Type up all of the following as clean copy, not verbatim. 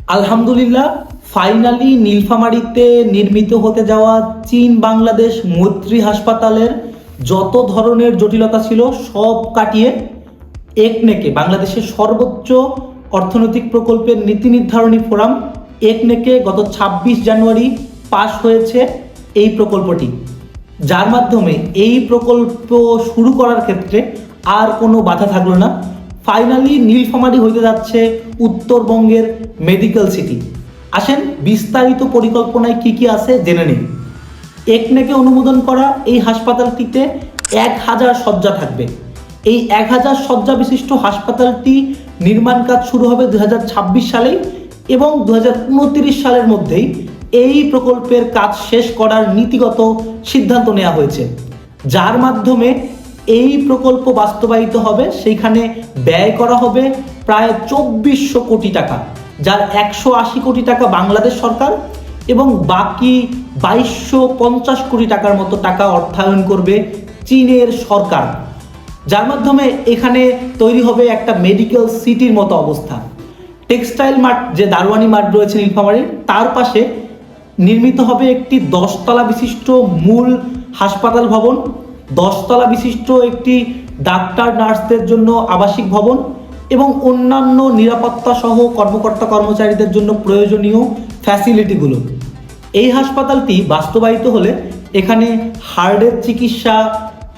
আলহামদুলিল্লাহ, ফাইনালি নীলফামারীতে নির্মিত হতে যাওয়া চীন বাংলাদেশ মৈত্রী হাসপাতালের যত ধরনের জটিলতা ছিল সব কাটিয়ে একনেকে বাংলাদেশের সর্বোচ্চ অর্থনৈতিক প্রকল্পের নীতি নির্ধারণী ফোরাম একনেকে গত ২৬ জানুয়ারি পাশ হয়েছে এই প্রকল্পটি, যার মাধ্যমে এই প্রকল্প শুরু করার ক্ষেত্রে আর কোনো বাধা থাকলো না। ফাইনালি নীলফামারী হইতে যাচ্ছে উত্তরবঙ্গের মেডিকেল সিটি। আসেন বিস্তারিত পরিকল্পনায় কি কি আছে জেনে নিন। একনেকে অনুমোদন করা এই হাসপাতালটিতে ১,০০০ শয্যা থাকবে। এই ১,০০০ শয্যা বিশিষ্ট হাসপাতালটি নির্মাণ কাজ শুরু হবে ২০২৬ সালেই এবং ২০২৯ সালের মধ্যেই এই প্রকল্পের কাজ শেষ করার নীতিগত সিদ্ধান্ত নেওয়া হয়েছে, যার মাধ্যমে এই প্রকল্প বাস্তবায়িত হবে। সেইখানে ব্যয় করা হবে প্রায় ২৪০০ কোটি টাকা, যার ১৮০ কোটি টাকা বাংলাদেশ সরকার এবং বাকি ২২৫০ কোটি টাকার মতো টাকা অর্থায়ন করবে চীনের সরকার, যার মাধ্যমে এখানে তৈরি হবে একটা মেডিকেল সিটির মতো অবস্থা। টেক্সটাইল মার্ট, যে দারোয়ানি মার্ট রয়েছে নীলফামারীর, তার পাশে নির্মিত হবে একটি ১০ তলা বিশিষ্ট মূল হাসপাতাল ভবন, ১০ তলা বিশিষ্ট একটি ডাক্তার নার্সদের জন্য আবাসিক ভবন এবং অন্যান্য নিরাপত্তা সহ কর্মকর্তা কর্মচারীদের জন্য প্রয়োজনীয় ফ্যাসিলিটিগুলো। এই হাসপাতালটি বাস্তবায়িত হলে এখানে হার্টের চিকিৎসা,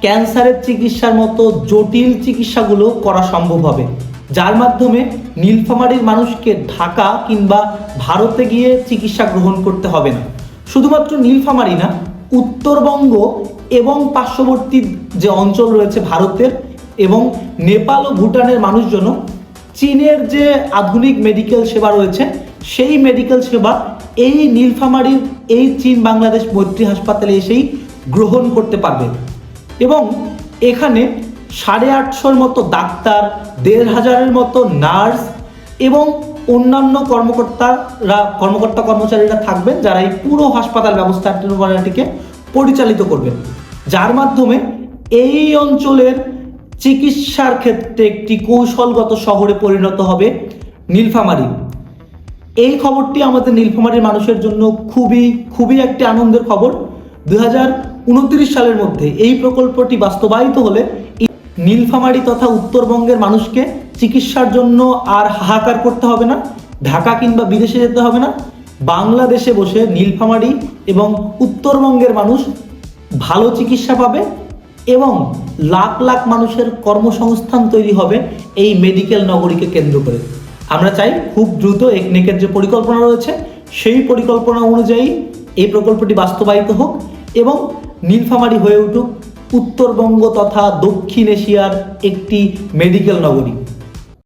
ক্যান্সারের চিকিৎসার মতো জটিল চিকিৎসাগুলো করা সম্ভব হবে, যার মাধ্যমে নীলফামারীর মানুষকে ঢাকা কিংবা ভারতে গিয়ে চিকিৎসা গ্রহণ করতে হবে না। শুধুমাত্র নীলফামারী না, উত্তরবঙ্গ এবং পার্শ্ববর্তী যে অঞ্চল রয়েছে ভারতের এবং নেপাল ও ভুটানের মানুষজন চীনের যে আধুনিক মেডিকেল সেবা রয়েছে সেই মেডিকেল সেবা এই নীলফামারীর এই চীন বাংলাদেশ মৈত্রী হাসপাতালে এসেই গ্রহণ করতে পারবে এবং এখানে ৮৫০র মতো ডাক্তার, ১৫০০-এর মতো নার্স এবং অন্যান্য কর্মকর্তা কর্মচারীরা থাকবেন, যারা এই পুরো হাসপাতাল ব্যবস্থাটিকে পরিচালিত করবেন, যার মাধ্যমে এই অঞ্চলের চিকিৎসার ক্ষেত্রে একটি কৌশলগত শহরে পরিণত হবে নীলফামারী। এই খবরটি আমাদের নীলফামারীর মানুষের জন্য খুবই একটি আনন্দের খবর। ২০২৯ সালের মধ্যে এই প্রকল্পটি বাস্তবায়িত হলে নীলফামারী তথা উত্তরবঙ্গের মানুষকে চিকিৎসার জন্য আর হাহাকার করতে হবে না, ঢাকা কিংবা বিদেশে যেতে হবে না। বাংলাদেশে বসে নীলফামারী এবং উত্তরবঙ্গের মানুষ ভালো চিকিৎসা পাবে এবং লাখ লাখ মানুষের কর্মসংস্থান তৈরি হবে এই মেডিকেল নগরীকে কেন্দ্র করে। আমরা চাই খুব দ্রুত একনেকের যে পরিকল্পনা রয়েছে সেই পরিকল্পনা অনুযায়ী এই প্রকল্পটি বাস্তবায়িত হোক এবং নীলফামারী হয়ে উঠুক উত্তরবঙ্গ তথা দক্ষিণ এশিয়ার একটি মেডিকেল নগরী।